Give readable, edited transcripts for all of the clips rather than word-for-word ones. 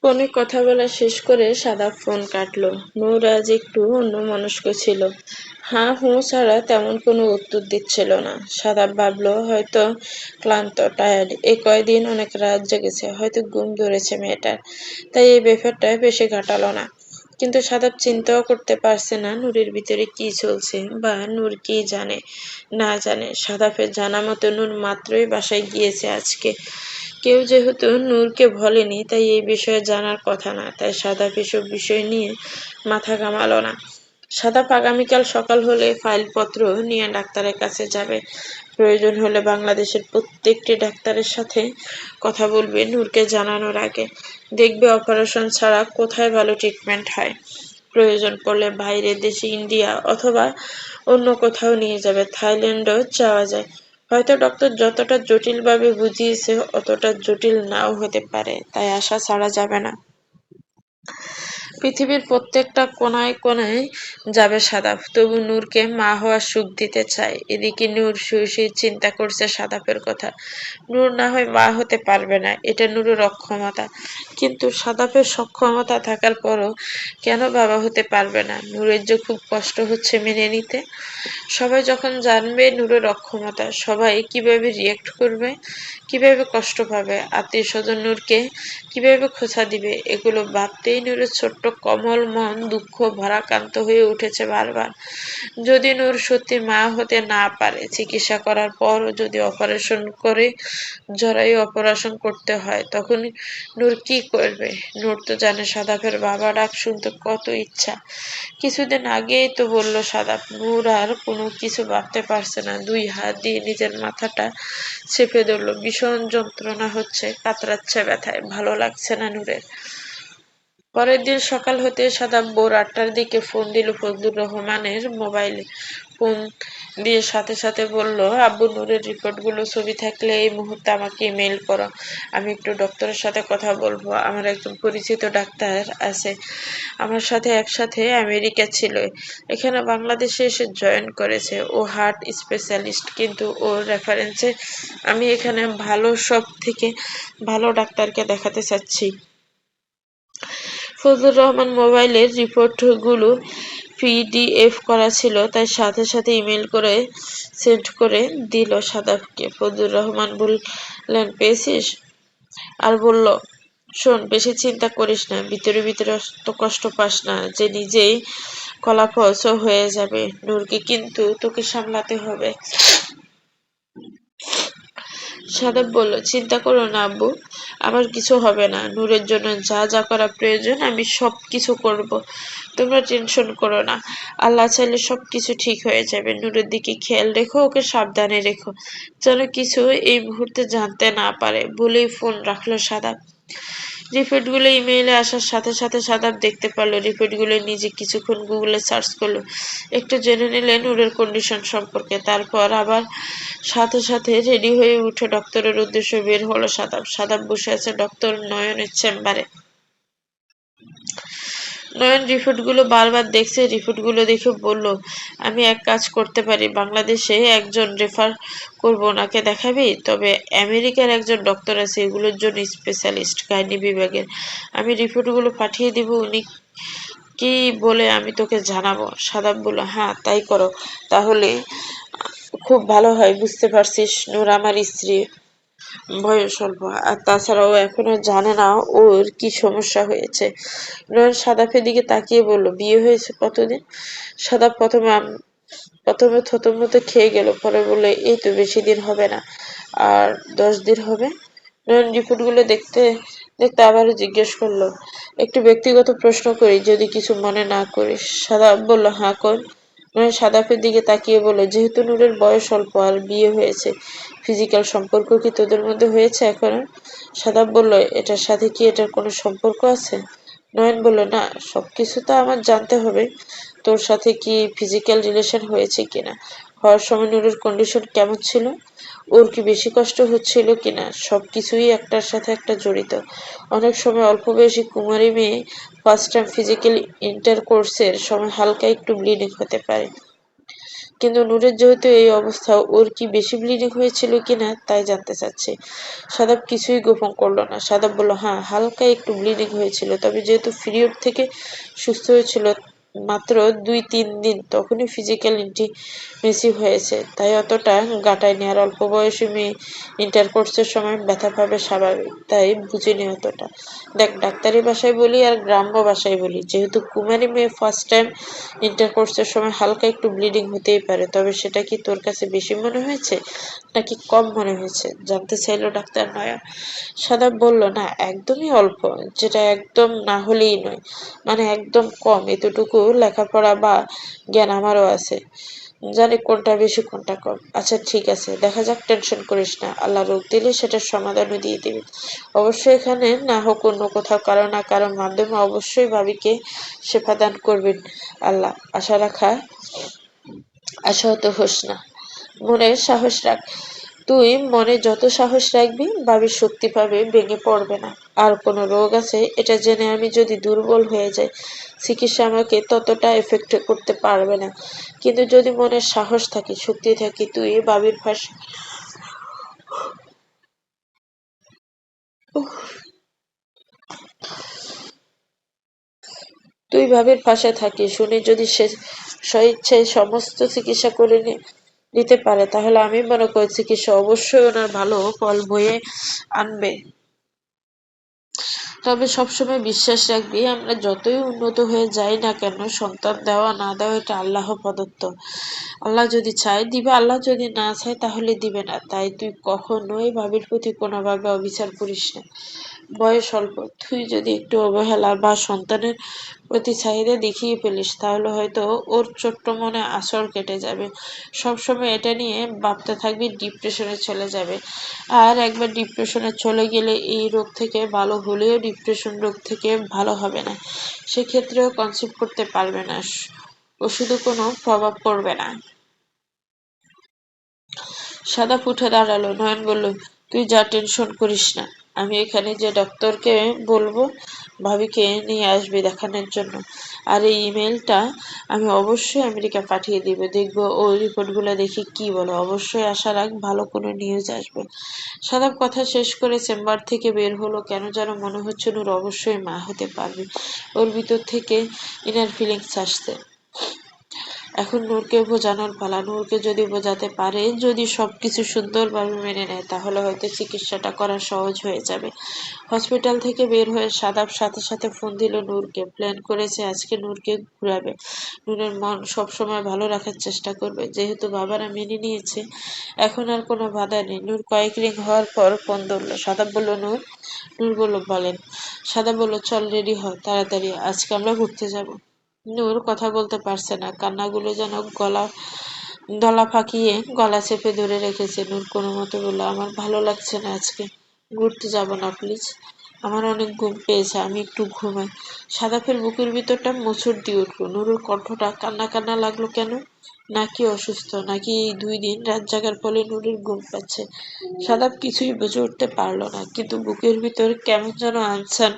ফোনে কথা বলা শেষ করে সাদা ফোন কাটলো। নূর আজ একটু অন্যমনস্ক ছিল। হ্যাঁ হুঁ ছাড়া তেমন কোনো উত্তর দিচ্ছিল না। সাদা ভাবলো হয়তো ক্লান্ত, টায়ার্ড, এই কয়দিন অনেক রাত জেগেছে, হয়তো ঘুম ধরেছে মেয়েটার, তাই এই ব্যাপারটা বেশি ঘাটালো না। কিন্তু সাদাব চিন্তাও করতে পারছে না নূরের ভিতরে কি চলছে, বা নূর কি জানে না জানে। সাদাফের জানা মতো নূর মাত্রই বাসায় গিয়েছে আজকে। কেউ যেহেতু নূরকে বলেনি, তাই এই বিষয়ে জানার কথা না। তাই সাদাফ এসব বিষয় নিয়ে মাথা ঘামালো না। সাদাফ আগামীকাল সকাল হলে ফাইলপত্র নিয়ে ডাক্তারের কাছে যাবে। প্রয়োজন হলে বাংলাদেশের প্রত্যেকটি ডাক্তারের সাথে কথা বলবে নূরকে জানানোর আগে। দেখবে অপারেশন ছাড়া কোথায় ভালো ট্রিটমেন্ট হয়। প্রয়োজন পড়লে বাইরের দেশে, ইন্ডিয়া অথবা অন্য কোথাও নিয়ে যাবে। থাইল্যান্ডও যাওয়া যায়। হয়তো ডক্টর যতটা জটিলভাবে বুঝিয়েছে অতটা জটিল নাও হতে পারে, তাই আশা ছাড়া যাবে না। পৃথিবীর প্রত্যেকটা কোনায় কোনায় যাবে সাদাফ, তবু নূরকে মা হওয়ার সুখ দিতে চায়। এদিকে নূর শুয়ে শুয়ে চিন্তা করছে সাদাফের কথা। নূর না হয় মা হতে পারবে না, এটা নূরের অক্ষমতা, কিন্তু সাদাফের সক্ষমতা থাকার পরও কেন বাবা হতে পারবে না? নূরের যে খুব কষ্ট হচ্ছে মেনে নিতে। সবাই যখন জানবে নূরের অক্ষমতা, সবাই কিভাবে রিয়েক্ট করবে, কিভাবে কষ্ট পাবে, আত্মীয় স্বজন নূরকে কিভাবে খোঁচা দিবে, এগুলো ভাবতেই নূরের ছোট্ট কমল মন দুঃখ ভারাক্রান্ত হয়ে উঠেছে বারবার। যদি নূর সত্যি মা হতে না পারে, চিকিৎসা করার পরও যদি অপারেশন করে জরায়ু অপারেশন করতে হয়, তখন নূর কি করবে? নূর তো জানে সাদাফের বাবা ডাক শুনতে কত ইচ্ছা। কিছুদিন আগেই তো বললো সাদাফ। নূর আর কোনো কিছু ভাবতে পারছে না। দুই হাত দিয়ে নিজের মাথাটা চেপে ধরলো। ভীষণ যন্ত্রণা হচ্ছে, কাতরাচ্ছে ব্যথায়, ভালো লাগছে না নূরের। পরের দিন সকাল হতে সাদাব ভোর 8টার দিকে ফোন দিল ফজলুর রহমানের মোবাইলে। ফোন দিয়ে সাথে সাথে বলল, আব্বু নূরের রিপোর্টগুলো ছবি থাকলে এই মুহূর্তে আমাকে ইমেল করো, আমি একটু ডক্টরের সাথে কথা বলবো। আমার একজন পরিচিত ডাক্তার আছে, আমার সাথে একসাথে আমেরিকা ছিল, এখানে বাংলাদেশে এসে জয়েন করেছে। ও হার্ট স্পেশালিস্ট, কিন্তু ওর রেফারেন্সে আমি এখানে ভালো সব থেকে ভালো ডাক্তারকে দেখাতে চাচ্ছি। ফজলুর রহমান মোবাইলের রিপোর্টগুলো পিডিএফ করা ছিল, তাই সাথে সাথে ইমেল করে সেন্ড করে দিল সাদাফকে। ফজলুর রহমান বললেন, পেয়েছিস? আর বলল, শোন, বেশি চিন্তা করিস না, ভিতরে ভিতরে তো কষ্ট পাস না যে নিজেই কলাপস হয়ে যাবে। নূরকে কিন্তু তোকে সামলাতে হবে। সাদাব বলল, চিন্তা করো না আব্বু, আমার কিছু হবে না। নূরের জন্য যা যা করা প্রয়োজন আমি সব কিছু করব, তোমরা টেনশন করো না। আল্লাহ চাইলে সব কিছু ঠিক হয়ে যাবে। নূরের দিকে খেয়াল রেখো, ওকে সাবধানে রেখো, যেন কিছু এই মুহূর্তে জানতে না পারে। বলেই ফোন রাখলো সাদাব। রিপোর্টগুলো ইমেইলে আসার সাথে সাথে সাদাব দেখতে পারলো। রিপোর্টগুলো নিজে কিছুক্ষণ গুগলে সার্চ করলো, একটু জেনে নিলেন নূরের কন্ডিশন সম্পর্কে। তারপর আবার সাথে সাথে রেডি হয়ে উঠে ডক্টরের উদ্দেশ্যে বের হলো সাদাব। সাদাব বসে আছে ডক্টর নয়নের চেম্বারে। নয়ন রিপোর্টগুলো বারবার দেখছে। রিপোর্টগুলো দেখে বলল, আমি এক কাজ করতে পারি, বাংলাদেশে একজন রেফার করব, ওনাকে দেখাবি? তবে আমেরিকার একজন ডক্টর আছে এগুলোর জন্য স্পেশালিস্ট, গাইনি বিভাগের। আমি রিপোর্টগুলো পাঠিয়ে দিব, উনি কি বলে আমি তোকে জানাবো। সাদাব বলল, হ্যাঁ তাই করো, তাহলে খুব ভালো হয়। বুঝতে পারছিস নূর আমার স্ত্রী, বয়স অল্প, আর তাছাড়াও এখনো জানে না ওর কি সমস্যা হয়েছে। নয়ন সাদাফের দিকে তাকিয়ে বলল, বিয়ে হয়েছে কতদিন? সাদাফ প্রথমে থতমত খেয়ে গেল, পরে বললে, এই তো বেশি দিন হবে না, আর 10 দিন হবে। নয়ন রিপোর্টগুলো দেখতে দেখতে আবারও জিজ্ঞেস করলো, একটু ব্যক্তিগত প্রশ্ন করি, যদি কিছু মনে না করিস। সাদাফ বলল, হ্যাঁ কর। নয়ন সাদাফের দিকে তাকিয়ে বলল, যেহেতু নূরের বয়স অল্প আর বিয়ে হয়েছে, ফিজিক্যাল সম্পর্ক কি তোদের মধ্যে হয়েছে এখনো? সাদাফ বলল, এটার সাথে কি এটার কোনো সম্পর্ক আছে? নয়ন বলল, না, সবকিছু তো আমার জানতে হবে। তোর সাথে কি ফিজিক্যাল রিলেশন হয়েছে কিনা, হওয়ার সময় নূরের কন্ডিশন কেমন ছিল, ওর কি বেশি কষ্ট হচ্ছিল কিনা, সবকিছুই একটার সাথে একটা জড়িত। অনেক সময় অল্প বয়সী কুমারী মেয়ে ফার্স্ট টাইম ফিজিক্যাল ইন্টারকোর্সের সময় হালকা একটু ব্লিডিং হতে পারে। কিন্তু নূরের যেহেতু এই অবস্থা, ওর কি বেশি ব্লিডিং হয়েছিল কিনা তাই জানতে চাচ্ছে। সাদাব কিছুই গোপন করলো না। সাদাব বলল, হ্যাঁ হালকা একটু ব্লিডিং হয়েছিল, তবে যেহেতু পিরিয়ড থেকে সুস্থ হয়েছিল মাত্র 2-3 দিন, তখনই ফিজিক্যাল ইন্টিমেসি হয়েছে, তাই অতটা গাটায়নি। আর অল্প বয়সী মেয়ে ইন্টারকোর্সের সময় ব্যথা পাবে স্বাভাবিক, তাই বুঝিনি অতটা। দেখ, ডাক্তারি ভাষায় বলি আর গ্রাম্য ভাষায় বলি, যেহেতু কুমারী মেয়ে ফার্স্ট টাইম ইন্টারকোর্সের সময় হালকা একটু ব্লিডিং হতেই পারে, তবে সেটা কি তোর কাছে বেশি মনে হয়েছে নাকি কম মনে হয়েছে, জানতে চাইলো ডাক্তার নয়ন। সাদাব বলল, না একদমই অল্প, যেটা একদম না হলেই নয়, মানে একদম কম। এতটুকু লেখাপড়া বা জ্ঞান আমারও আছে, জানি কোনটা বেশি কোনটা কম। আচ্ছা ঠিক আছে, দেখা যাক, টেনশন করিস না, আল্লাহ রোগ দিলে সেটার সমাধানও দিয়ে দিবে। অবশ্যই এখানে না হোক অন্য কোথাও কারো না কারোর মাধ্যমে অবশ্যই ভাবিকে শেফা দান করবেন আল্লাহ। আশাহত হোস না, মনে সাহস রাখ। তুই মনে যত সাহস রাখবি, ভাবির শক্তি পাবে, ভেঙে পড়বে না। আর কোনো রোগ আছে এটা জেনে আমি যদি দুর্বল হয়ে যাই, চিকিৎসা আমাকে ততটা এফেক্ট করতে পারবে না। কিন্তু যদি মনে সাহস থাকে, শক্তি থাকে, তুই ভাবির পাশে থাকিস, শুনে যদি সে স্বইচ্ছায় সমস্ত চিকিৎসা করে নিতে পারে, তাহলে আমি মনে করি চিকিৎসা অবশ্যই ওনার ভালো ফল বয়ে আনবে। তবে সবসময় বিশ্বাস রাখবি, আমরা যতই উন্নত হয়ে যাই না কেন, সন্তান দেওয়া না দেওয়া এটা আল্লাহ প্রদত্ত। আল্লাহ যদি চায় দিবে, আল্লাহ যদি না চায় তাহলে দিবে না। তাই তুই কখনোই ভাবির প্রতি কোনোভাবে অবিচার করিস না। বয়স অল্প, তুই যদি একটু অবহেলা বা সন্তানের প্রতি চাহিদা দেখিয়ে ফেলিস, তাহলে হয়তো ওর ছোট্ট মনে আঁচড় কেটে যাবে। সবসময় এটা নিয়ে ভাবতে থাকবি, ডিপ্রেশনে চলে যাবে। আর একবার ডিপ্রেশনে চলে গেলে এই রোগ থেকে ভালো হলেও ডিপ্রেশন রোগ থেকে ভালো হবে না, সেক্ষেত্রেও কনসিভ করতে পারবে না, ওষুধে কোনো প্রভাব পড়বে না। সাদাপ উঠে দাঁড়ালো। নয়ন বলল, তুই যা, টেনশন করিস না। আমি এখানে যে ডক্টরকে বলবো ভাবিকে নিয়ে আসবি দেখানোর জন্য। আর এই ইমেলটা আমি অবশ্যই আমেরিকা পাঠিয়ে দিব, দেখবো ও রিপোর্টগুলো দেখি কি বলে। অবশ্যই আশা রাখ, ভালো কোনো নিউজ আসবে। সাদাপ কথা শেষ করে চেম্বার থেকে বের হলো। কেন যেন মনে হচ্ছে নূর অবশ্যই মা হতে পারবে। ওর ভিতর থেকে ইনার ফিলিংস আসছে। এখন নূরকে বোঝানোর পালা। নূরকে যদি বোঝাতে পারে, যদি সবকিছু সুন্দরভাবে মেনে নেয়, তাহলে হয়তো চিকিৎসাটা করা সহজ হয়ে যাবে। হসপিটাল থেকে বের হয়ে সাদাব সাথে সাথে ফোন দিল নূরকে। প্ল্যান করেছে আজকে নূরকে ঘুরাবে। নূরের মন সবসময় ভালো রাখার চেষ্টা করবে। যেহেতু বাবারা মেনে নিয়েছে, এখন আর কোনো বাধা নেই। নূর কয়েক রিং হওয়ার পর ফোন ধরল। সাদাব বলল, নূর। নূর বলল, বলেন। সাদাব বলল, চল রেডি হ তাড়াতাড়ি, আজকে আমরা ঘুরতে যাব। নূর কথা বলতে পারছে না, কান্নাগুলো যেন গলা ফাঁকিয়ে গলা চেপে ধরে রেখেছে। নূর কোনো মতে বলল, আমার ভালো লাগছে না আজকে, ঘুরতে যাব না প্লিজ, আমার অনেক ঘুম পেয়েছে, আমি একটু ঘুমাই। সাদাফের বুকের ভিতরটা মোচড় দিয়ে উঠল। নুরুর কণ্ঠটা কান্না কান্না লাগলো কেন? নাকি অসুস্থ, নাকি এই 2 দিন রাত জাগার ফলে নুরির ঘুম পাচ্ছে? সাদাব কিছুই বুঝে উঠতে পারলো না, কিন্তু বুকের ভিতর কেমন যেন আনসার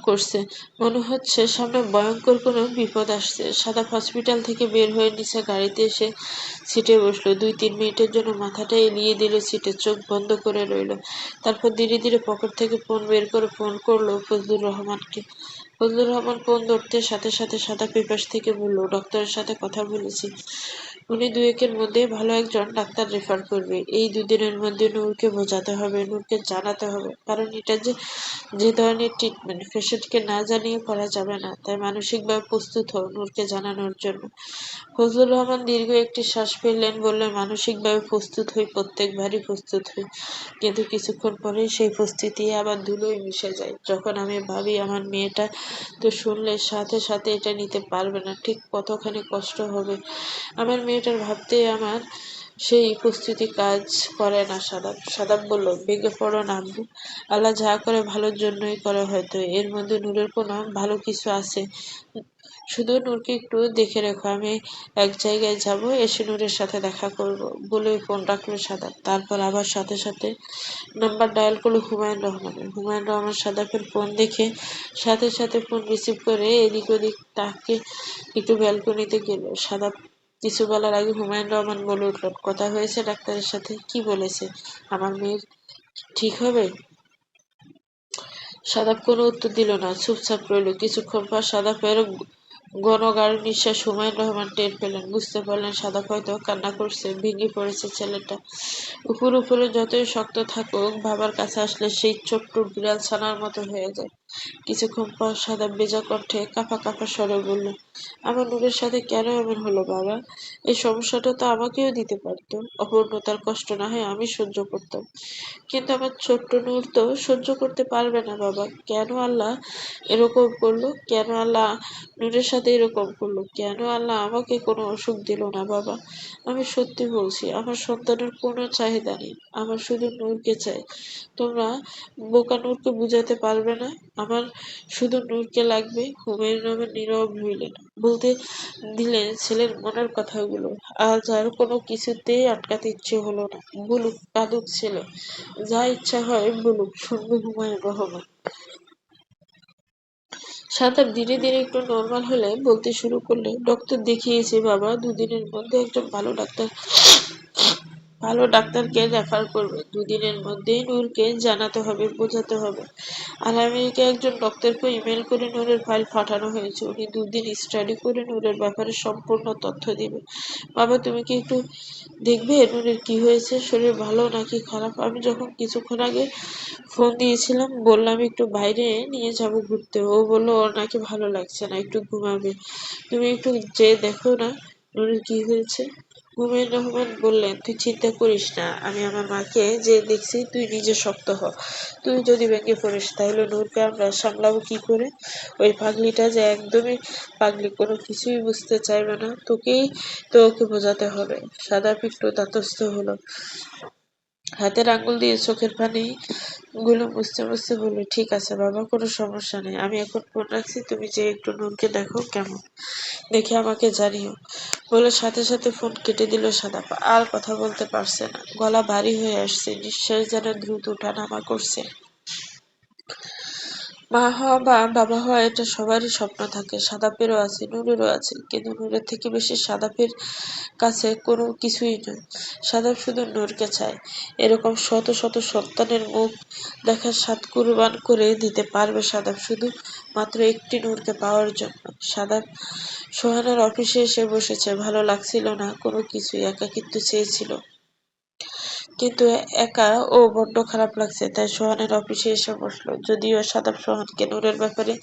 করছে। মনে হচ্ছে সামনে ভয়ঙ্কর কোনো বিপদ আসছে। সাদাব হসপিটাল থেকে বের হয়ে নিচে গাড়িতে এসে সিটে বসলো। 2-3 মিনিটের জন্য মাথাটা এলিয়ে দিল সিটে, চোখ বন্ধ করে রইল। তারপর ধীরে ধীরে পকেট থেকে ফোন বের করে ফোন করলো ফজলুর রহমানকে। ফজলুর রহমান ফোন ধরতে সাথে সাথে সাদা পেপাস থেকে বলল, ডক্টরের সাথে কথা বলেছি, উনি 2-1-এর মধ্যে ভালো একজন ডাক্তার রেফার করবে। এই 2 দিনের মধ্যে নূরকে বোঝাতে হবে, নূরকে জানাতে হবে, কারণ এটা যে ধরনের ট্রিটমেন্ট, পেশেন্টকে না জানিয়ে করা যাবে না। তাই মানসিকভাবে প্রস্তুত হও নূরকে জানানোর জন্য। ফজলুর রহমান দীর্ঘ একটি শ্বাস ফেললেন, বললেন, মানসিকভাবে প্রস্তুত হই, প্রত্যেকবারই প্রস্তুত হই, কিন্তু কিছুক্ষণ পরেই সেই প্রস্তুতি আবার ধুলোয় মিশে যায়। যখন আমি ভাবি আমার মেয়েটা তো শুনলে সাথে সাথে এটা নিতে পারবে না, ঠিক কতখানি কষ্ট হবে। আমার মেয়েটার ভাবতেই আমার সেই প্রস্তুতি কাজ করে না সাদাব। সাদাব বলল, ভেঙে পড়ো না আব্বু, আল্লাহ যা করে ভালোর জন্যই করে, হয়তো এর মধ্যে নূরের কোনো ভালো কিছু আছে। শুধু নূরকে একটু দেখে রেখো, আমি এক জায়গায় যাব, এসে নূরের সাথে দেখা করব বলে ফোন রাখলো সাদাব। তারপর আবার সাথে সাথে নাম্বার ডায়াল করলো হুমায়ুন রহমানের। হুমায়ুন রহমান সাদাবের ফোন দেখে সাথে সাথে ফোন রিসিভ করে এদিক ওদিক তাকে একটু ব্যালকনিতে গেল। সাদাব কিছু বলার আগে হুমায়ুন রহমান বলে উঠল, কথা হয়েছে ডাক্তারের সাথে? কি বলেছে? আমার মেয়ের ঠিক হবে? সাদাব কোনো উত্তর দিল না, চুপচাপ রইল। কিছুক্ষণ পর সাদাবের ঘনগাঢ় নিঃশ্বাস হুমায়ুন রহমান টের পেলেন। বুঝতে পারলেন সাদাব হয়তো কান্না করছে, ভেঙে পড়েছে ছেলেটা। উপরে যতই শক্ত থাকুক, বাবার কাছে আসলে সেই ছোট্ট বিড়াল ছানার মতো হয়ে যায়। কিছুক্ষণ পর সাদাব ভেজা কণ্ঠে কাঁপা কাঁপা স্বরে বলল, আমার নূরের সাথে কেন এমন হলো বাবা? এই সমস্যাটা তো আমাকেও দিতে পারতো। অপূর্ণতার কষ্ট না হয় আমি সহ্য করতাম, কিন্তু আমার ছোট্ট নূর তো সহ্য করতে পারবে না বাবা। কেন আল্লাহ এরকম করলো? কেন আল্লাহ নূরের সাথে এরকম করলো? কেন আল্লাহ আমাকে কোনো অসুখ দিল না বাবা? আমি সত্যি বলছি, আমার সন্তানের কোনো চাহিদা নেই, আমার শুধু নূরকে চাই। তোমরা বোকা নূরকে বুঝাতে পারবে না, আমার শুধু নূরকে লাগবে। হুমায়ুন রহমান নীরব হইলেন, বলতে দিলেন ছেলের মনের কথাগুলো। আজ আর কোনো কিছুতেই আটকাতে ইচ্ছে হলো না। বলুক, কাঁদুক ছেলে, যা ইচ্ছা হয় বলুক, শুনবে হুমায়ুন রহমান। সাঁতার ধীরে ধীরে একটু নর্মাল হলে বলতে শুরু করলে, ডক্টর দেখিয়েছি বাবা, দুদিনের মধ্যে একজন ভালো ডাক্তারকে রেফার করবে। দুদিনের মধ্যেই নূরকে জানাতে হবে, বোঝাতে হবে। আর আমেরিকায় একজন ডক্টরকে ইমেল করে নূরের ফাইল পাঠানো হয়েছে। উনি দুদিন স্টাডি করে নূরের ব্যাপারে সম্পূর্ণ তথ্য দিবে। বাবা, তুমি কি একটু দেখবে নূরের কি হয়েছে? শরীর ভালো নাকি খারাপ? আমি যখন কিছুক্ষণ আগে ফোন দিয়েছিলাম, বললাম একটু বাইরে নিয়ে যাব ঘুরতে, ও বলল ওর নাকি ভালো লাগছে না, একটু ঘুমাবে। তুমি একটু যেয়ে দেখো না নূরের কি হয়েছে। হুমায়ুন রহমান বললেন, তুই চিন্তা করিস না, আমি আমার মাকে যে দেখছি, তুই নিজে শক্ত হ। তুই যদি ভেঙে পড়িস তাহলে নূরকে আমরা সামলাবো কি করে? ওই পাগলিটা যে একদমই পাগলি, কোনো কিছুই বুঝতে চাইবে না, তোকেই তো ওকে বোঝাতে হবে। সাদাপ একটু ততস্থ হলো, হাতের আঙ্গুল দিয়ে চোখের পানি গুলো মুছতে মুছতে বলল, ঠিক আছে বাবা, কোনো সমস্যা নেই, আমি এখন ফোন রাখছি, তুমি যে একটু নূরকে দেখো, কেমন দেখে আমাকে জানিও। বলে সাথে সাথে ফোন কেটে দিল সাদাপ। আর কথা বলতে পারছে না, গলা ভারী হয়ে আসছে, নিঃশ্বাস যেন দ্রুত ওঠানামা করছে। মা হওয়া বা বাবা হওয়া এটা সবারই স্বপ্ন থাকে, সাদাপেরও আছে, নূরেরও আছে, কিন্তু নূরের থেকে বেশি সাদাপের কাছে কোনো কিছুই নয়। সাদাপ শুধু নূরকে চায়। এরকম শত শত সন্তানের মুখ দেখার স্বাদ কুরবান করে দিতে পারবে সাদাপ শুধু মাত্র একটি নূরকে পাওয়ার জন্য। সাদাপ সোহানের অফিসে এসে বসেছে, ভালো লাগছিল না কোনো কিছুই, একাকিত্ব চেয়েছিল। কিন্তু একা ও বড্ড খারাপ লাগছে, তাই সোহানের অফিসে এসে বসলো। যদিও সাদাব সোহানকে নূরের ব্যাপারে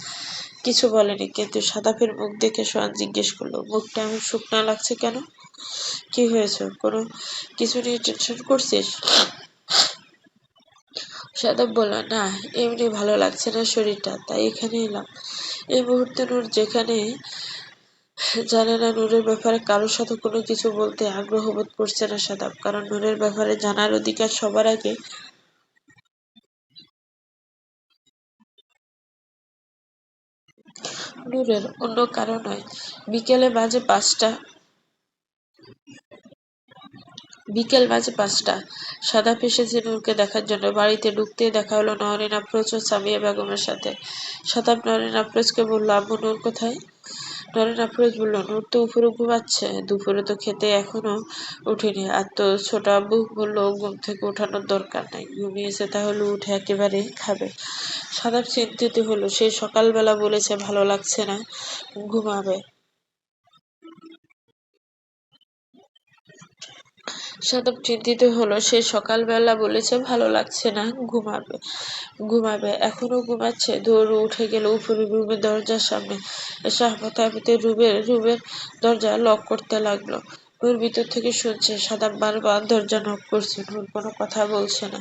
কিছু বলেনি, কিন্তু সাদাবের মুখ দেখে সোহান জিজ্ঞেস করলো, মুখটা এমন শুকনা লাগছে কেন? কি হয়েছে? কোনো কিছু নিয়ে টেনশন করছিস? সাদাব বলল, না, এমনি ভালো লাগছে না শরীরটা, তাই এখানে এলাম। এই মুহূর্তে নূর যেখানে জানে না, নূরের ব্যাপারে কারোর সাথে কোনো কিছু বলতে আগ্রহ বোধ করছে না সাদাব, কারণ নূরের ব্যাপারে জানার অধিকার সবার আগে নূরের, অন্য কারো নয়। বিকেলে বাজে ৫টা। বিকেল বাজে ৫টা। সাদাপ এসেছে নূরকে দেখার জন্য। বাড়িতে ঢুকতেই দেখা হলো নওরিন আফরোজ ও সামিয়া বেগমের সাথে। সাদাপ নওরিন আফরোজকে বলল, আব্বু নূর কোথায়? নওরিন আফরোজ বলল, নূর তো উপরে ঘুমাচ্ছে, দুপুরে তো খেতে এখনো উঠেনি। আর তো ছোট আব্বু বলল ঘুম থেকে উঠানোর দরকার নাই, ঘুমিয়েছে তাহলে উঠে একেবারে খাবে। সাদাপ চিন্তিত হলো, সেই সকালবেলা বলেছে ভালো লাগছে না, ঘুমাবে। সাদাব চিন্তিত হলো, সে সকালবেলা বলেছে ভালো লাগছে না, ঘুমাবে। ঘুমাবে, এখনো ঘুমাচ্ছে। দৌড়ে উঠে গেল উপরে রুমের দরজার সামনে। এসে হাঁপাতে রুমের দরজা লক করতে লাগলো। নূর ভিতর থেকে শুনছে সাদাব বারবার দরজা নক করছে, নূর কোনো কথা বলছে না,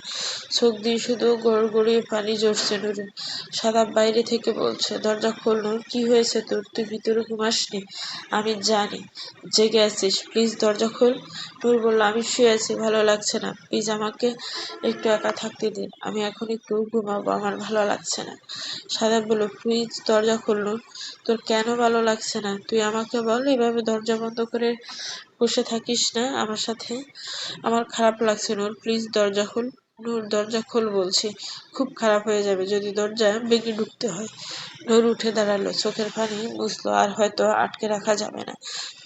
চোখ দিয়ে শুধু গড়গড়িয়ে পানি ঝরছে নূরের। সাদাব বাইরে থেকে বলছে, দরজা খোল নূর, কি হয়েছে তোর? তুই ভিতরে ঘুমাসনি? আমি জানি জেগে আছিস, প্লিজ দরজা খোল। নূর বলল, আমি শুয়ে আছি, ভালো লাগছে না, প্লিজ আমাকে একটু একা থাকতে দিন, আমি এখন একটু ঘুমাবো, আমার ভালো লাগছে না। সাদাব বলল, প্লিজ দরজা খোল নূর, তোর কেন ভালো লাগছে না তুই আমাকে বল, এভাবে দরজা বন্ধ করে বসে থাকিস না আমার সাথে, আমার খারাপ লাগছে নূর, প্লিজ দরজা খোল। নূর, দরজা খোল বলছি, খুব খারাপ হয়ে যাবে যদি দরজা ভেঙে ঢুকতে হয়। নূর উঠে দাঁড়ালো, চোখের পানি মুছলো, আর হয়তো আটকে রাখা যাবে না,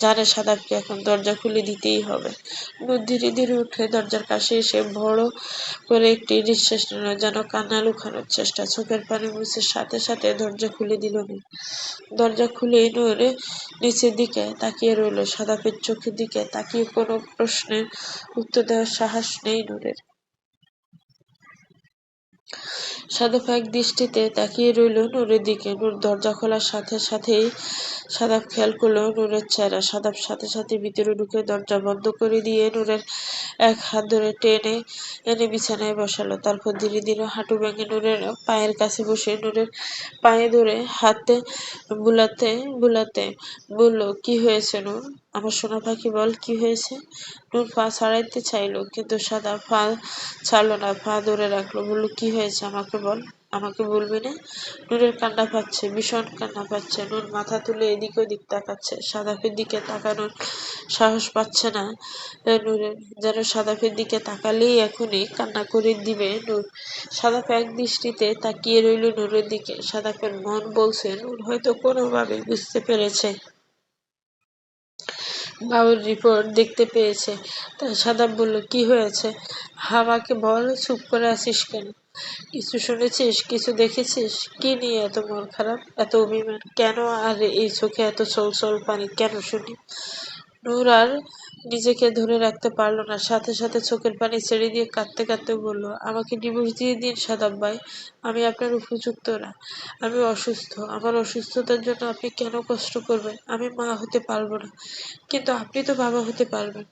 জানে সাদাবকে এখন দরজা খুলে দিতেই হবে। নূর ধীরে ধীরে উঠে দরজার কাছে এসে বড় করে একটি নিঃশ্বাস নিল, যেন কান্না লুকানোর চেষ্টা। চোখের পানি মুছে সাথে সাথে দরজা খুলে দিল নূর। দরজা খুলে নূর নিচের দিকে তাকিয়ে রইল, সাদাবের চোখের দিকে তাকিয়ে কোনো প্রশ্নের উত্তর দেওয়ার সাহস নেই নূরের। সাদাব এক দৃষ্টিতে তাকিয়ে রইল নূরের দিকে। নূর দরজা খোলার সাথে সাথেই সাদাব খেয়াল করলো নূরের চেহারা। সাদাব সাথে সাথে ভিতরে ঢুকে দরজা বন্ধ করে দিয়ে নূরের এক হাত ধরে টেনে এনে বিছানায় বসালো। তারপর ধীরে ধীরে হাঁটু ভেঙে নূরের পায়ের কাছে বসে নূরের পায়ে ধরে হাতে বুলাতে বুলাতে বলল, কি হয়েছে নূর? আমার সোনা পাখি বল, কি হয়েছে? নূর পা ছাড়াইতে চাইল, কিন্তু সাদা পা ছাড়লো না, পা ধরে রাখলো। বলল, কি হয়েছে আমাকে বল, আমাকে বলবি না? নূরের কান্না পাচ্ছে, ভীষণ কান্না পাচ্ছে। নূর মাথা তুলে এদিক ওদিক তাকাচ্ছে, সাদাফের দিকে তাকানোর সাহস পাচ্ছে না নূরের, যেন সাদাফের দিকে তাকালেই এখনই কান্না করে দিবে নূর। সাদাফ এক দৃষ্টিতে তাকিয়ে রইল নূরের দিকে। সাদাফের মন বলছে নূর হয়তো কোনোভাবে বুঝতে পেরেছে, বাবুর রিপোর্ট দেখতে পেয়েছে। তাই সাদাব বলল, কি হয়েছে আমাকে বল, চুপ করে আছিস কেন? কিছু শুনেছিস, কিছু দেখেছিস? কি নিয়ে এত মন খারাপ, এত অভিমান কেন, আর এই চোখে এত ছলছল পানি কেন শুনি? নূর আর নিজেকে ধরে রাখতে পারল না, সাথে সাথে চোখের পানি ছেড়ে দিয়ে কাঁদতে কাঁদতে বলল, আমাকে ডিভোর্স দিয়ে দিন সাদাব ভাই, আমি আপনার উপযুক্ত না, আমি অসুস্থ, আমার অসুস্থতার জন্য আপনি কেন কষ্ট করবেন? আমি মা হতে পারবো না, কিন্তু আপনি তো বাবা হতে পারবেন।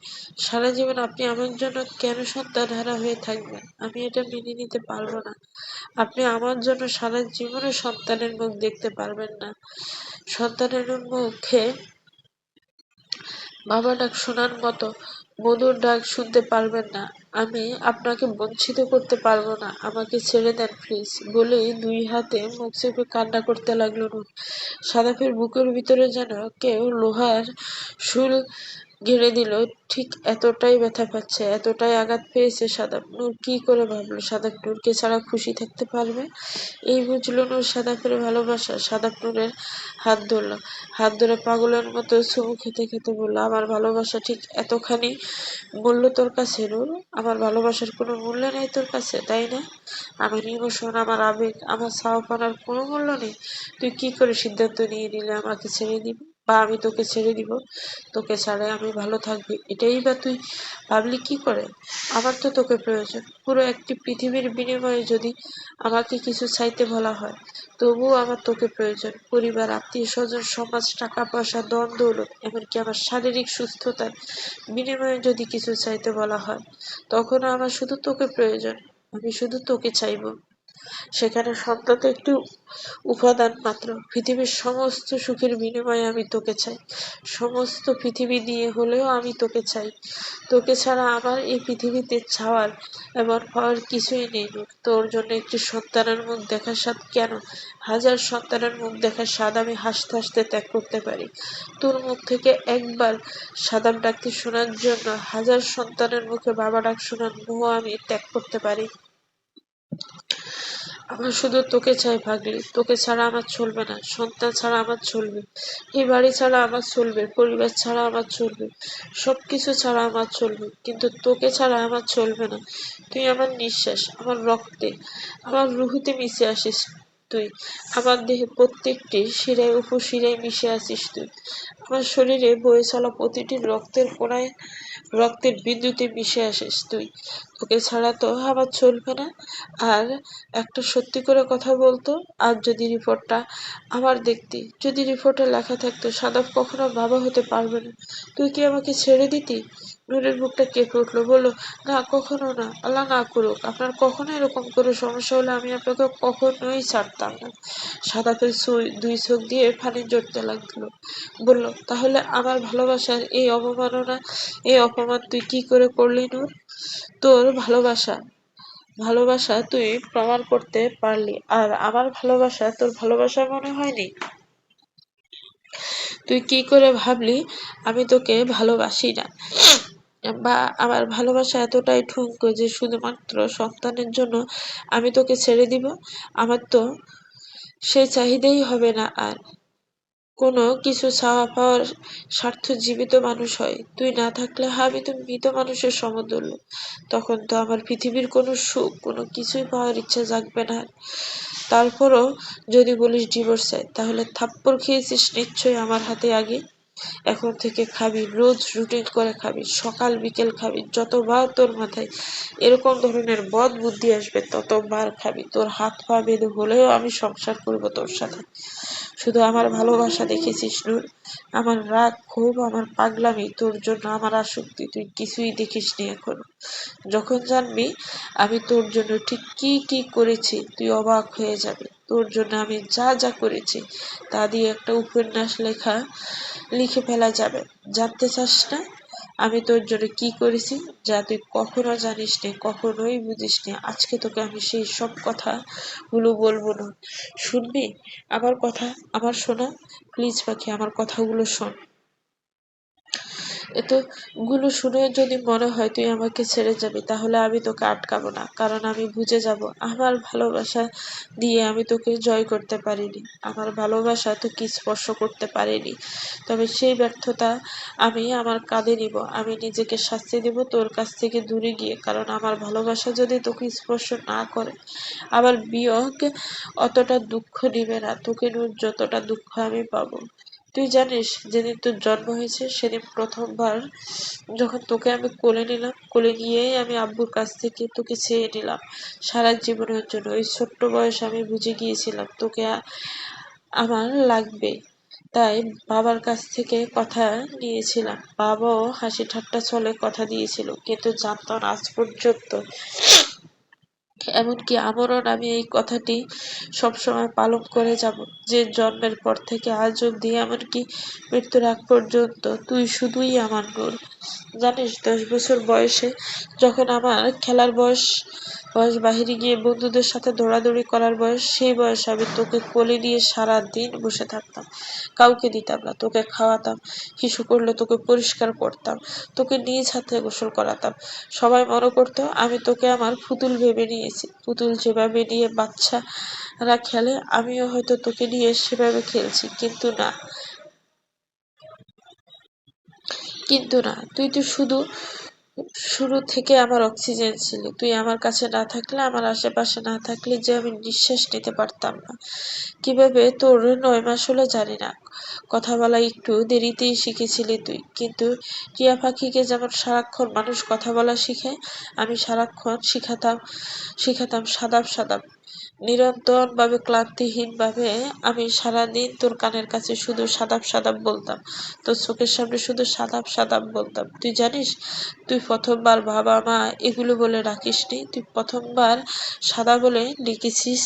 সারা জীবন আপনি আমার জন্য কেন সন্তানহারা হয়ে থাকবেন? আমি এটা মেনে নিতে পারবো না। আপনি আমার জন্য সারা জীবনে সন্তানের মুখ দেখতে পারবেন না, সন্তানের মুখে বাবা ডাক শোনার মতো মধুর ডাক শুনতে পারবেন না, আমি আপনাকে বঞ্চিত করতে পারবো না, আমাকে ছেড়ে দেন প্লিজ, বলেই দুই হাতে মুখ চেপে কান্না করতে লাগলো নূর। সাদাফের বুকের ভিতরে যেন কেউ লোহার শুল ঘিরে দিল, ঠিক এতটাই ব্যথা পাচ্ছে, এতটাই আঘাত পেয়েছে সাদাব। নূর কি করে ভাবলো সাদাব নূরকে ছাড়া খুশি থাকতে পারবে? এই বুঝলো নূর সাদাফের ভালোবাসা। সাদাব নূরের হাত ধরল, হাত ধরে পাগলের মতো চুমু খেতে খেতে বলল, আমার ভালোবাসা ঠিক এতখানি মূল্য তোর কাছে নূর? আমার ভালোবাসার কোনো মূল্য নেই তোর কাছে, তাই না? আমার ইমোশন, আমার আবেগ, আমার চাওয়া কোনো মূল্য নেই? তুই কি করে সিদ্ধান্ত নিয়ে নিলে আমাকে ছেড়ে দিবি, বা আমি তোকে ছেড়ে দিব? তোকে ছাড়া আমি ভালো থাকবি এটাই বা তুই ভাবলি কি করে? আমার তো তোকে প্রয়োজন, পুরো একটি পৃথিবীর বিনিময়ে যদি আমাকে কিছু চাইতে বলা হয়, তবুও আমার তোকে প্রয়োজন। পরিবার, আত্মীয় স্বজন, সমাজ, টাকা পয়সা, ধন দৌলত, এমনকি আমার শারীরিক সুস্থতার বিনিময়ে যদি কিছু চাইতে বলা হয়, তখনও আমার শুধু তোকে প্রয়োজন, আমি শুধু তোকে চাইবো। সেখানে সন্তান তো একটি উপাদান মাত্র। পৃথিবীর সমস্ত সুখের বিনিময়ে আমি তোকে চাই, সমস্ত পৃথিবী দিয়ে হলেও আমি তোকে চাই। তোকে ছাড়া আমার এই পৃথিবীতে চাওয়ার এমন পাওয়ার কিছুই নেই নূর। তোর জন্য একটি সন্তানের মুখ দেখার স্বাদ কেন, হাজার সন্তানের মুখ দেখার স্বাদ আমি হাসতে হাসতে ত্যাগ করতে পারি। তোর মুখ থেকে একবার সাদাব ডাকতে শোনার জন্য হাজার সন্তানের মুখে বাবা ডাক শোনার মোহ আমি ত্যাগ করতে পারি। আমার শুধু তোকে চাই পাগলি, তোকে ছাড়া আমার চলবে না, সন্তান ছাড়া আমার চলবে, এই বাড়ি ছাড়া আমার চলবে, পরিবার ছাড়া আমার চলবে, সবকিছু ছাড়া আমার চলবে, কিন্তু তোকে ছাড়া আমার চলবে না। তুই আমার নিঃশ্বাস, আমার রক্তে, আমার রুহুতে মিশে আসিস তুই, আমার দেহে প্রত্যেকটি শিরায় উপশিরায় মিশে আছিস তুই, আমার শরীরে বয়ে চলা প্রতিটি রক্তের কোনায় রক্তের বিন্দুতে মিশে আসিস তুই। তোকে ছাড়া তো আমার চলবে না। আর একটা সত্যি করে কথা বলতো, আর যদি রিপোর্টটা আমার দেখতি, যদি রিপোর্টে লেখা থাকতো সাদাব কখনো বাবা হতে পারবে না, তুই কি আমাকে ছেড়ে দিতি? নূরের বুকটা কেঁপে উঠলো, বললো, না কখনো না, আল্লাহ না করুক, আপনার কখনো এরকম করে সমস্যা হলে আমি আপনাকে কখনোই ছাড়তাম না। সাদাপের দুই চোখ দিয়ে পানি জড়তে লাগলো। বলল, তাহলে আমার ভালোবাসার এই অবমাননা, এই অপমান তুই কি করে করলি নূর? তোর ভালোবাসা ভালোবাসা তুই প্রমাণ করতে পারলি, আর আমার ভালোবাসা তোর ভালোবাসা মনে হয়নি? তুই কি করে ভাবলি আমি তোকে ভালোবাসি না, বা আমার ভালোবাসা এতটাই ঠুনকো যে শুধুমাত্র সন্তানের জন্য আমি তোকে ছেড়ে দিব? আমার তো সেই চাহিদাই হবে না আর। কোনো কিছু চাওয়া পাওয়ার স্বার্থ জীবিত মানুষ হয়, তুই না থাকলে আমি তো মৃত মানুষের সমতুল্য। তখন তো আমার পৃথিবীর কোনো সুখ, কোনো কিছুই পাওয়ার ইচ্ছা জাগবে না। তারপরও যদি বলিস ডিভোর্স চাই, তাহলে থাপ্পড় খেয়েছিস নিশ্চয়ই আমার হাতে আগে। এখন থেকে খাবি, রোজ রুটিন করে খাবি, সকাল বিকেল খাবি, যতবার তোর মাথায় এরকম ধরনের বদ বুদ্ধি আসবে ততবার খাবি। তোর হাত পা বেঁধে হলেও আমি সংসার করবো তোর সাথে। শুধু আমার ভালোবাসা দেখেছিস নূর, আমার রাগ ক্ষোভ, আমার পাগলামি, তোর জন্য আমার আসক্তি, তুই কিছুই দেখিসনি এখনো। যখন জানবি আমি তোর জন্য ঠিক কি কি করেছি তুই অবাক হয়ে যাবি। তোর জন্য আমি যা যা করেছি তা দিয়ে একটা উপন্যাস লিখে ফেলা যাবে। জানতে চাস না আমি তোর জন্য কি করেছি, যা তুই কখনো জানিস নি, কখনোই বুঝিস নি? আজকে তোকে আমি সেই সব কথা গুলো বলবো না, শুনবি আমার কথা? আমার শোনা, প্লিজ পাখি, আমার কথাগুলো শোন। এতগুলো শুনে যদি মনে হয় তুই আমাকে ছেড়ে যাবি, তাহলে আমি তোকে আটকাবো না, কারণ আমি বুঝে যাব আমার ভালোবাসা দিয়ে আমি তোকে জয় করতে পারিনি, আমার ভালোবাসা তোকে স্পর্শ করতে পারিনি। তবে সেই ব্যর্থতা আমি আমার কাঁধে নিব, আমি নিজেকে শাস্তি দেব তোর কাছ থেকে দূরে গিয়ে, কারণ আমার ভালোবাসা যদি তোকে স্পর্শ না করে, আমার বিয়োগ অতটা দুঃখ নিবে না তোকে, যতটা দুঃখ আমি পাবো। তুই জানিস যেদিন তোর জন্ম হয়েছে সেদিন প্রথমবার যখন তোকে আমি কোলে নিলাম, কোলে নিয়েই আমি আব্বুর কাছ থেকে তোকে চেয়ে নিলাম সারা জীবনের জন্য। ওই ছোট্ট বয়সে আমি বুঝে গিয়েছিলাম তোকে আমার লাগবে, তাই বাবার কাছ থেকে কথা নিয়েছিলাম। বাবাও হাসি ঠাট্টা ছলে কথা দিয়েছিল, কিন্তু জানতো না আজ পর্যন্ত, এমনকি আমরণ আমি এই কথাটি সবসময় পালন করে যাব, যে জন্মের পর থেকে আজ অব্দি, এমনকি মৃত্যুর আগ পর্যন্ত তুই শুধুই আমার নূর। জানিস 10 বছর বয়সে যখন আমার খেলার বয়স, বাহিরে গিয়ে বন্ধুদের সাথে দৌড়াদৌড়ি করার বয়স, সেই বয়সে আমি তোকে কোলে নিয়ে সারা দিন বসে থাকতাম, কাউকে দিতাম না, তোকে খাওয়াতাম, হিসু করলে তোকে পরিষ্কার করতাম, তোকে নিজ হাতে গোসল করাতাম। সবাই মনে করতো আমি তোকে আমার পুতুল ভেবে নিয়েছি, পুতুল যেভাবে নিয়ে বাচ্চারা খেলে আমিও হয়তো তোকে নিয়ে সেভাবে খেলছি, কিন্তু না, তুই তো শুরু থেকে আমার অক্সিজেন ছিলি। তুই আমার কাছে না থাকলে, আমার আশেপাশে না থাকলে যে আমি নিঃশ্বাস নিতে পারতাম না। কিভাবে তোর 9 মাস হলো জানি না, কথা বলা একটু দেরিতেই শিখেছিলি তুই, কিন্তু টিয়া পাখিকে যেমন সারাক্ষণ মানুষ কথা বলা শিখায়, আমি সারাক্ষণ শিখাতাম সাদাব সাদাব। নিরন্তর ভাবে, ক্লান্তিহীন ভাবে আমি সারাদিন তোর কানের কাছে শুধু সাদাব সাদাব বলতাম, তোর চোখের সামনে শুধু সাদাব সাদাব বলতাম। তুই জানিস তুই প্রথমবার বাবা মা এগুলো বলে ডাকিসনি, তুই প্রথমবার সাদা বলে ডেকেছিস,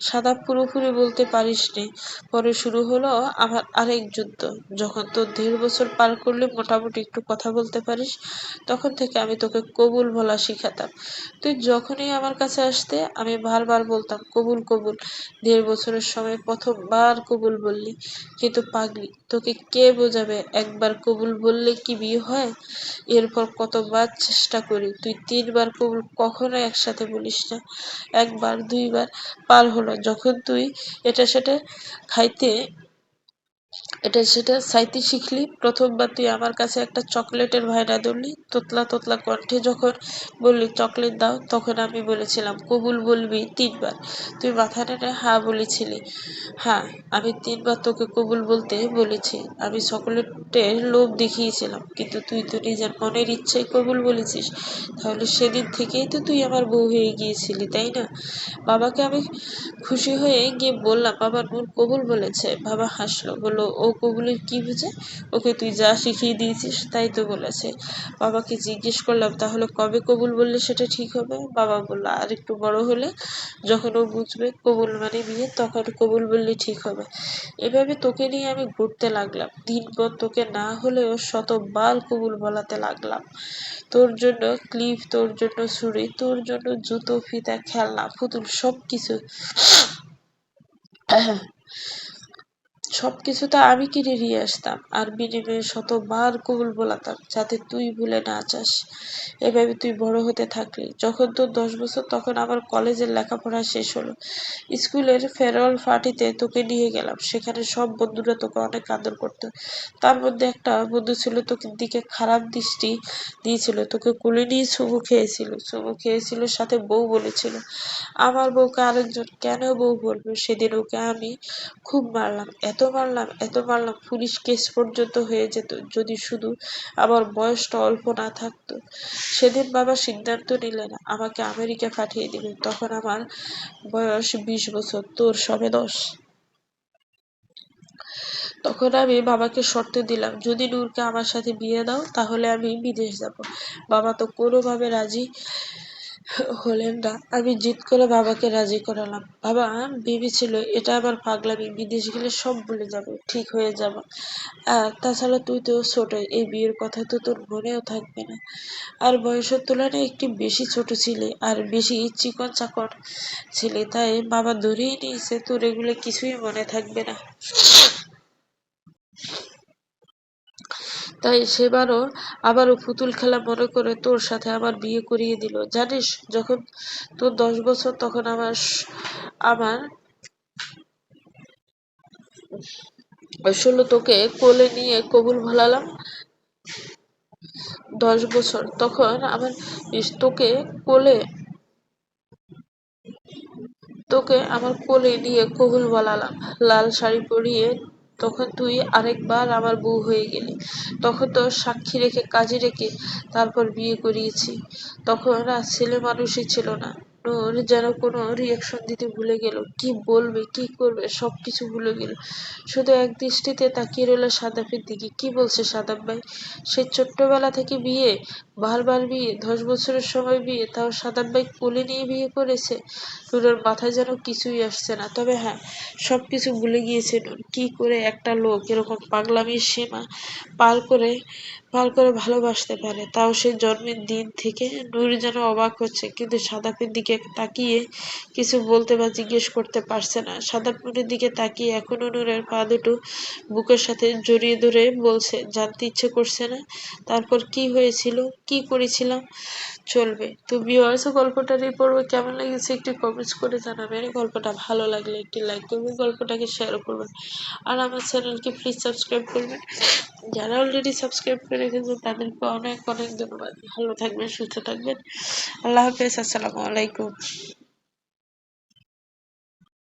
সাদা পুরোপুরি বলতে পারিসনি। পরে শুরু হলো আমার আরেক যুদ্ধ, যখন তোর 1.5 বছর পার করলে মোটামুটি একটু কথা বলতে পারিস, তখন থেকে আমি তোকে কবুল বলা শিখাতাম। তুই যখনই আমার কাছে আসতে আমি বারবার বলতাম কবুল কবুল। 1.5 বছরের সময় প্রথমবার কবুল বললি, কিন্তু পাগলি তোকে কে বোঝাবে একবার কবুল বললে কি বিয়ে হয়? এরপর কতবার চেষ্টা করি, তুই 3বার কবুল কখনো একসাথে বলিস না। একবার 2বার পার হলো, যখন তুই এটা সেটা খাইতে এটা সেটা চাইতে শিখলি। প্রথমবার তুই আমার কাছে একটা চকলেটের বায়না ধরলি, তোতলা তোতলা কণ্ঠে যখন বললি চকলেট দাও, তখন আমি বলেছিলাম কবুল বলবি 3 বার। তুই মাথা নেড়ে হ্যাঁ বলেছিলি। হ্যাঁ, আমি 3 বার তোকে কবুল বলতে বলেছি। আমি চকলেটের লোভ দেখিয়েছিলাম, কিন্তু তুই তো নিজের মনের ইচ্ছায় কবুল বলেছিস। তাহলে সেদিন থেকেই তো তুই আমার বউ হয়ে গিয়েছিলি, তাই না? বাবাকে আমি খুশি হয়ে গিয়ে বললাম, বাবা নূর কবুল বলেছে। বাবা হাসলো, বলল ও কবুলের কি বুঝে? ওকে তুই যা শিখিয়ে দিয়েছিস তাই তো বলেছে। বাবাকে জিজ্ঞেস করলাম, তাহলে কবে কবুল বললে সেটা ঠিক হবে? বাবা বলল, আর একটু বড় হলে, যখন ও বুঝবে কবুল মানে বিয়ে, তখন কবুল বললে ঠিক হবে। এভাবে তোকে নিয়ে আমি ঘুরতে লাগলাম, দিনপর তোকে না হলেও শতবার কবুল বলাতে লাগলাম। তোর জন্য ক্লিপ, তোর জন্য ছুরি, তোর জন্য জুতো, ফিতা, খেলনা, পুতুল, সবকিছু তো আমি কিনে নিয়ে আসতাম, আর বিনিময়ে শতবার কবুল বলাতাম, যাতে তুই ভুলে না যাস। এভাবে তুই বড় হতে থাকলি। যখন তোর 10 বছর, তখন আমার কলেজের লেখাপড়া শেষ হলো। স্কুলের ফেয়ারওয়েল পার্টিতে তোকে নিয়ে গেলাম। সেখানে সব বন্ধুরা তোকে অনেক আদর করতো। তার মধ্যে একটা বন্ধু ছিল তোকে দিকে খারাপ দৃষ্টি দিয়েছিল, তোকে কোলে নিয়ে চুমু খেয়েছিল, সাথে বউ বলেছিল। আমার বউকে আরেকজন কেন বউ বলবে? সেদিন ওকে আমি খুব মারলাম, এত মারলাম, পুলিশ কেস পর্যন্ত হয়ে যেত, যদি শুধু আমার বয়সটা অল্প না থাকতো। সেদিন বাবা সিদ্ধান্ত নিলেন আমাকে আমেরিকা পাঠিয়ে দিবে। তখন আমার বয়স 20 বছর, তোর সবে 10। তখন আমি বাবাকে শর্ত দিলাম, যদি নূরকে আমার সাথে বিয়ে দাও, তাহলে আমি বিদেশ যাব। বাবা তো কোনোভাবে রাজি হলেন না। আমি জিদ করে বাবাকে রাজি করালাম। বাবা ভেবেছিল এটা আবার পাগলামি, বিদেশ গেলে সব ভুলে যাবে, ঠিক হয়ে যাব। আর তাছাড়া তুই তো ছোট, এই বিয়ের কথা তো তোর মনেও থাকবে না। আর বয়সের তুলনায় একটু বেশি ছোট ছিলে, আর বেশি চিকন চাকন ছিলে, তাই বাবা ধরেই নিয়েছে তোর এগুলো কিছুই মনে থাকবে না। তাই সেবারও আবারও পুতুল খেলা মনে করে তোর সাথে আমার বিয়ে করিয়ে দিল। জানিস, যখন তোর 10 বছর, তখন আমার 16 তোকে কোলে নিয়ে কবুল ভোলালাম। 10 বছর, তখন আমার তোকে কোলে তোকে আমার কোলে নিয়ে কবুল বলালাম। লাল শাড়ি পরিয়ে তখন তুই আরেকবার আমার বউ হয়ে গেলি। তখন তো সাক্ষী রেখে, কাজী রেখে তারপর বিয়ে করিয়েছি। তখন আর ছেলে মানুষই ছিল না। নূর যেন কোনো রিয়াকশন দিতে ভুলে গেল, কি বলবে কি করবে সবকিছু ভুলে গেল। শুধু এক দৃষ্টিতে তাকিয়ে রইল সাদাফের দিকে। কি বলছে সাদাব ভাই? সে ছোট্টবেলা থেকে বিয়ে, বারবার বিয়ে, 10 বছরের সময় বিয়ে, তাও সাদাব ভাই কোলে নিয়ে বিয়ে করেছে। নূরের মাথায় যেন কিছুই আসছে না। তবে হ্যাঁ, সবকিছু ভুলে গিয়েছে নূর। কি করে একটা লোক এরকম পাগলামির সীমা পার করে পার করে ভালোবাসতে পারে, তাও সে জন্মের দিন থেকে। নূর যেন অবাক হচ্ছে, কিন্তু সাদাপের দিকে তাকিয়ে কিছু বলতে বা জিজ্ঞেস করতে পারছে না। সাদাপ নূরের দিকে তাকিয়ে এখনো নূরের পা দুটো বুকের সাথে জড়িয়ে ধরে বলছে, জানতে ইচ্ছে করছে না তারপর কি হয়েছিল, কি করেছিলাম? চলবে। তো ভিউয়ার্স, গল্পটার এই পর্ব কেমন লেগেছে একটু কমেন্টস করে জানাবেন। গল্পটা ভালো লাগলে একটি লাইক করবেন, গল্পটাকে শেয়ার করবেন, আর আমার চ্যানেলকে প্লিজ সাবস্ক্রাইব করবেন। যারা অলরেডি সাবস্ক্রাইব করে রেখেছেন তাদেরকে অনেক অনেক ধন্যবাদ। ভালো থাকবেন, সুস্থ থাকবেন। আল্লাহ হাফেজ, আসসালামু আলাইকুম।